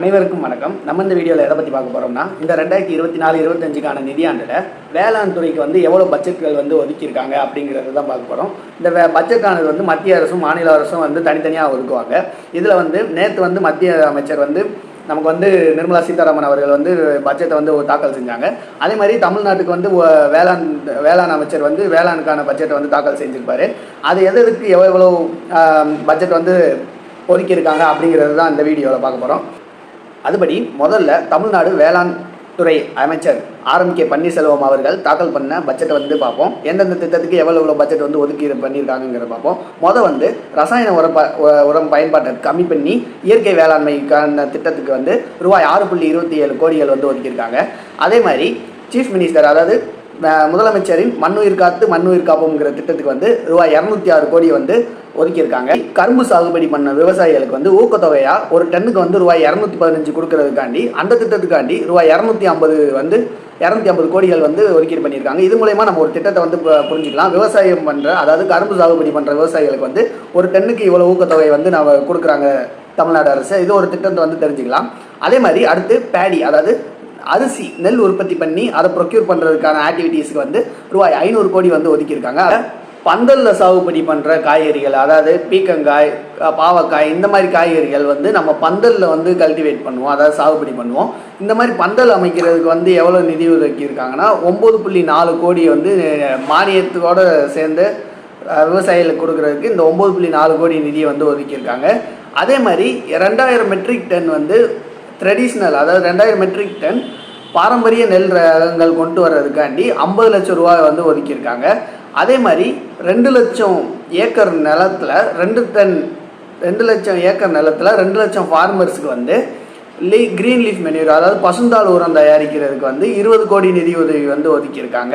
அனைவருக்கும் வணக்கம். நம்ம இந்த வீடியோவில் எதை பற்றி பார்க்க போகிறோம்னா, இந்த 2024-25க்கான நிதியாண்டில் வேளாண் துறைக்கு எவ்வளோ பட்ஜெட்கள் ஒதுக்கியிருக்காங்க அப்படிங்கிறது தான் பார்க்க போகிறோம். இந்த பட்ஜெட்டானது மத்திய அரசும் மாநில அரசும் தனித்தனியாக ஒதுக்குவாங்க. இதில் நேற்று மத்திய அமைச்சர் நமக்கு நிர்மலா சீதாராமன் அவர்கள் பட்ஜெட்டை தாக்கல் செஞ்சாங்க. அதே மாதிரி தமிழ்நாட்டுக்கு வேளாண் அமைச்சர் வேளாணுக்கான பட்ஜெட்டை தாக்கல் செஞ்சுருப்பார். அது எதுக்கு எவ்வளோ பட்ஜெட் ஒதுக்கியிருக்காங்க அப்படிங்கிறது தான் இந்த வீடியோவில் பார்க்க போகிறோம். அதுபடி முதல்ல தமிழ்நாடு வேளாண் துறை அமைச்சர் ஆர்.கே. பன்னீர்செல்வம் அவர்கள் தாக்கல் பண்ண பட்ஜெட்டை பார்ப்போம். எந்தெந்த திட்டத்துக்கு எவ்வளோ பட்ஜெட் ஒதுக்கீடு பண்ணியிருக்காங்கிறத பார்ப்போம். ரசாயன உரம் பயன்பாட்டை கம்மி பண்ணி இயற்கை வேளாண்மைக்கான திட்டத்துக்கு ரூபாய் 6.27 கோடிகள் ஒதுக்கியிருக்காங்க. அதே மாதிரி சீஃப் மினிஸ்டர், அதாவது முதலமைச்சரின் மண்ணுயிர் காத்து மண்ணுயிர் காப்போம்ங்கிற திட்டத்துக்கு ரூபாய் 206 கோடி ஒதுக்கியிருக்காங்க. கரும்பு சாகுபடி பண்ண விவசாயிகளுக்கு ஊக்கத்தொகையாக ஒரு டன்னுக்கு ரூபாய் 215 கொடுக்கறதுக்காண்டி அந்த திட்டத்துக்காண்டி ரூபாய் 250 கோடிகள் ஒதுக்கீடு பண்ணியிருக்காங்க. இது மூலயமா நம்ம ஒரு திட்டத்தை புரிஞ்சுக்கலாம். விவசாயம் பண்ணுற, அதாவது கரும்பு சாகுபடி பண்ணுற விவசாயிகளுக்கு ஒரு டன்னுக்கு இவ்வளோ ஊக்கத்தொகை நம்ம கொடுக்குறாங்க தமிழ்நாடு அரசு. இது ஒரு திட்டத்தை தெரிஞ்சுக்கலாம். அதே மாதிரி அடுத்து பேடி, அதாவது அரிசி நெல் உற்பத்தி பண்ணி அதை ப்ரொக்யூர் பண்ணுறதுக்கான ஆக்டிவிட்டீஸுக்கு ரூபாய் 500 கோடி ஒதுக்கியிருக்காங்க. பந்தலில் சாகுபடி பண்ணுற காய்கறிகள், அதாவது பீக்கங்காய், பாவக்காய், இந்த மாதிரி காய்கறிகள் நம்ம பந்தலில் கல்டிவேட் பண்ணுவோம், அதாவது சாகுபடி பண்ணுவோம். இந்த மாதிரி பந்தல் அமைக்கிறதுக்கு எவ்வளோ நிதி ஒதுக்கியிருக்காங்கன்னா 9.4 கோடி மானியத்தோடு சேர்ந்து விவசாயிகளுக்கு கொடுக்குறதுக்கு இந்த 9.4 கோடி நிதியை ஒதுக்கியிருக்காங்க. அதே மாதிரி 2000 மெட்ரிக் டன் ட்ரெடிஷ்னல், அதாவது 2000 மெட்ரிக் டன் பாரம்பரிய நெல் ரகங்கள் கொண்டு வர்றதுக்காண்டி 50 லட்சம் ரூபாய் ஒதுக்கியிருக்காங்க. அதே மாதிரி 2 லட்சம் ஏக்கர் நிலத்தில் 2 லட்சம் ஏக்கர் நிலத்தில் 2 லட்சம் ஃபார்மர்ஸுக்கு கிரீன் லீஃப் மெனியூர், அதாவது பசுந்தாள் உரம் தயாரிக்கிறதுக்கு 20 கோடி நிதி உதவி ஒதுக்கியிருக்காங்க.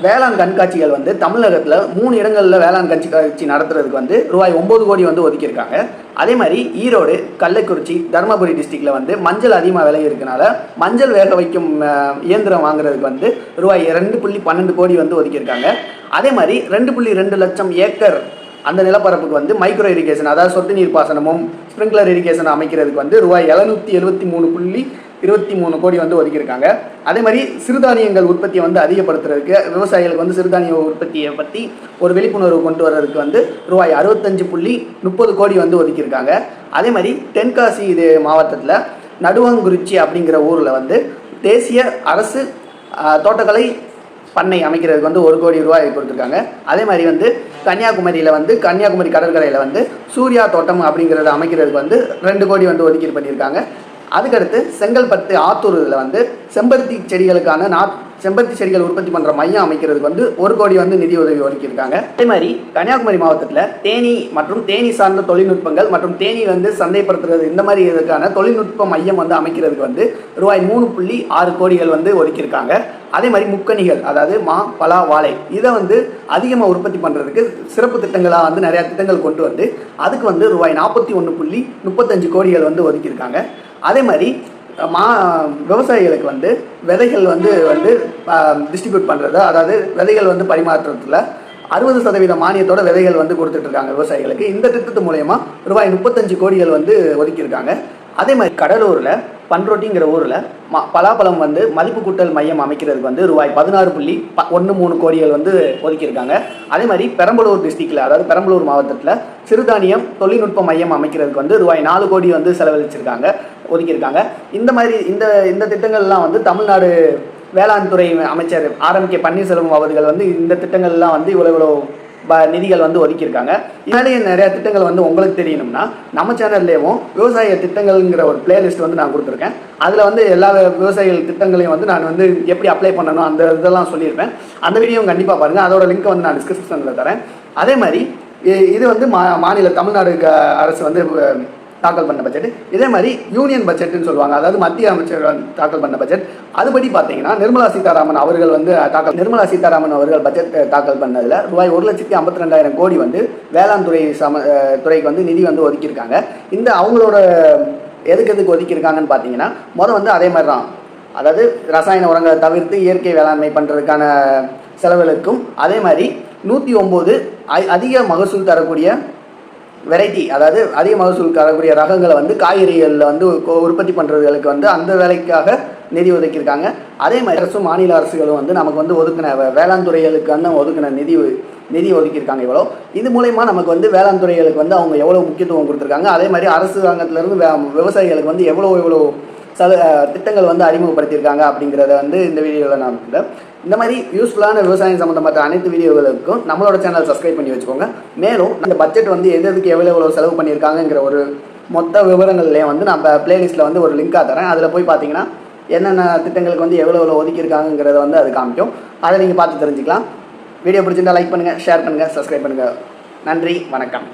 வேளாண் கண்காட்சிகள் தமிழகத்தில் 3 இடங்களில் வேளாண் கண்காட்சி நடத்துறதுக்கு ரூபாய் 9 கோடி ஒதுக்கியிருக்காங்க. அதே மாதிரி ஈரோடு, கள்ளக்குறிச்சி, தருமபுரி டிஸ்ட்ரிக்டில் மஞ்சள் அதிகமாக விலை இருக்கனால மஞ்சள் வேக வைக்கும் இயந்திரம் வாங்குறதுக்கு ரூபாய் 2.12 கோடி ஒதுக்கியிருக்காங்க. அதே மாதிரி 2.2 லட்சம் ஏக்கர் அந்த நிலப்பரப்புக்கு மைக்ரோ இரிகேஷன், அதாவது சொட்டு நீர் பாசனமும் ஸ்ப்ரிங்க்லர் இரிகேஷன் அமைக்கிறதுக்கு ரூபாய் 773.23 கோடி ஒதுக்கியிருக்காங்க. அதே மாதிரி சிறுதானியங்கள் உற்பத்தியை அதிகப்படுத்துறதுக்கு, விவசாயிகளுக்கு சிறுதானிய உற்பத்தியை பற்றி ஒரு விழிப்புணர்வு கொண்டு வர்றதுக்கு ரூபாய் 65.30 கோடி ஒதுக்கியிருக்காங்க. அதே மாதிரி தென்காசி இது மாவட்டத்தில் நடுவங்குறிச்சி அப்படிங்கிற ஊரில் தேசிய அரசு தோட்டக்கலை பண்ணை அமைக்கிறதுக்கு 1 கோடி ரூபாய் கொடுத்துருக்காங்க. அதே மாதிரி கன்னியாகுமரியில் கன்னியாகுமரி கடற்கரையில் சூர்யா தோட்டம் அப்படிங்கிறத அமைக்கிறதுக்கு 2 கோடி ஒதுக்கீடு பண்ணியிருக்காங்க. அதுக்கடுத்து செங்கல்பட்டு ஆத்தூர் இதில் செம்பருத்தி செடிகள் உற்பத்தி பண்ணுற மையம் அமைக்கிறதுக்கு 1 கோடி நிதி உதவி ஒதுக்கியிருக்காங்க. அதே மாதிரி கன்னியாகுமரி மாவட்டத்தில் தேனி மற்றும் தேனி சார்ந்த தொழில்நுட்பங்கள் மற்றும் தேனி சந்தைப்படுத்துறது, இந்த மாதிரி இதுக்கான தொழில்நுட்ப மையம் அமைக்கிறதுக்கு ரூபாய் 3.6 கோடிகள் ஒதுக்கியிருக்காங்க. அதே மாதிரி முக்கணிகள், அதாவது மா, பலா, வாழை, இதை அதிகமாக உற்பத்தி பண்ணுறதுக்கு சிறப்பு திட்டங்களாக நிறையா திட்டங்கள் கொண்டு அதுக்கு ரூபாய் 41.35 கோடிகள் ஒதுக்கியிருக்காங்க. அதே மாதிரி விவசாயிகளுக்கு விதைகள் டிஸ்ட்ரிபியூட் பண்ணுறது, அதாவது விதைகள் பரிமாற்றத்தில் 60% மானியத்தோட விதைகள் கொடுத்துட்ருக்காங்க விவசாயிகளுக்கு. இந்த திட்டத்து மூலயமா ரூபாய் 35 கோடிகள் ஒதுக்கியிருக்காங்க. அதே மாதிரி கடலூரில் பன்ரோட்டிங்கிற ஊரில் பலாப்பழம் மதிப்பு கூட்டல் மையம் அமைக்கிறதுக்கு ரூபாய் 16.13 கோடிகள் ஒதுக்கியிருக்காங்க. அதே மாதிரி பெரம்பலூர் டிஸ்ட்ரிக்டில், அதாவது பெரம்பலூர் மாவட்டத்தில் சிறுதானியம் தொழில்நுட்ப மையம் அமைக்கிறதுக்கு ரூபாய் 4 கோடி ஒதுக்கியிருக்காங்க. இந்த மாதிரி இந்த திட்டங்கள்லாம் தமிழ்நாடு வேளாண் துறை அமைச்சர் ஆர்.கே. பன்னீர்செல்வம் அவர்கள் இந்த திட்டங்கள்லாம் இவ்வளோ நிதிகள் ஒதுக்கியிருக்காங்க. இதனாலேயே நிறையா திட்டங்கள் உங்களுக்கு தெரியணும்னா நம்ம சேனல்லேயும் விவசாய திட்டங்கள்ங்கிற ஒரு பிளேலிஸ்ட் நான் கொடுத்துருக்கேன். அதில் எல்லா விவசாயிகள் திட்டங்களையும் நான் எப்படி அப்ளை பண்ணணும் அந்த இதெல்லாம் சொல்லியிருப்பேன். அந்த வீடியோ கண்டிப்பாக பாருங்கள். அதோட லிங்க்கை நான் டிஸ்கிரிப்ஷனில் தரேன். அதே மாதிரி இது மாநில தமிழ்நாடு அரசு தாக்கல் பண்ண பட்ஜெட். இதே மாதிரி யூனியன் பட்ஜெட்னு சொல்லுவாங்க, அதாவது மத்திய அமைச்சர் தாக்கல் பண்ண பட்ஜெட். அதுபடி பார்த்தீங்கன்னா நிர்மலா சீதாராமன் அவர்கள் பட்ஜெட் தாக்கல் பண்ணதில் ரூபாய் 1,52,000 கோடி வேளாண் துறைக்கு நிதி ஒதுக்கியிருக்காங்க. இந்த அவங்களோட எதுக்கு ஒதுக்கியிருக்காங்கன்னு பார்த்தீங்கன்னா அதே மாதிரி தான், அதாவது ரசாயன உரங்களை தவிர்த்து இயற்கை வேளாண்மை பண்ணுறதுக்கான செலவுகளுக்கும், அதே மாதிரி 109 அதிக மகசூல் தரக்கூடிய வெரைட்டி, அதாவது அதிக மகசூல் தரக்கூடிய ரகங்களை வந்து காய்கறிகளில் வந்து உற்பத்தி பண்ணுறதுகளுக்கு வந்து அந்த வேலைக்காக நிதி ஒதுக்கியிருக்காங்க. அதே மாதிரி அரசும் மாநில அரசுகளும் வந்து நமக்கு வந்து ஒதுக்கின வேளாண் துறைகளுக்கு வந்து ஒதுக்கின நிதி ஒதுக்கியிருக்காங்க இவ்வளோ. இது மூலயமா நமக்கு வந்து வேளாண் துறைகளுக்கு வந்து அவங்க எவ்வளோ முக்கியத்துவம் கொடுத்துருக்காங்க. அதே மாதிரி அரசாங்கத்திலேருந்து விவசாயிகளுக்கு வந்து எவ்வளோ திட்டங்கள் வந்து அறிமுகப்படுத்தியிருக்காங்க அப்படிங்கிறத வந்து இந்த வீடியோவில் நான் இந்த மாதிரி யூஸ்ஃபுல்லான விவசாயம் சம்மந்தப்பட்ட அனைத்து வீடியோகளுக்கும் நம்மளோட சேனல் சப்ஸ்கிரைப் பண்ணி வச்சுக்கோங்க. மேலும் இந்த பட்ஜெட் வந்து எதுக்கு எவ்வளோ செலவு பண்ணியிருக்காங்கிற ஒரு மொத்த விவரங்கள்லேயும் வந்து நம்ம பிளேலிஸ்ட்டில் வந்து ஒரு லிங்காக தரேன். அதில் போய் பார்த்தீங்கன்னா என்னென்ன திட்டங்களுக்கு வந்து எவ்வளோ ஒதுக்கியிருக்காங்கிறத வந்து அது காமிக்கும். அதை நீங்கள் பார்த்து தெரிஞ்சுக்கலாம். வீடியோ பிடிச்சிருந்தால் லைக் பண்ணுங்கள், ஷேர் பண்ணுங்கள், சப்ஸ்கிரைப் பண்ணுங்கள். நன்றி, வணக்கம்.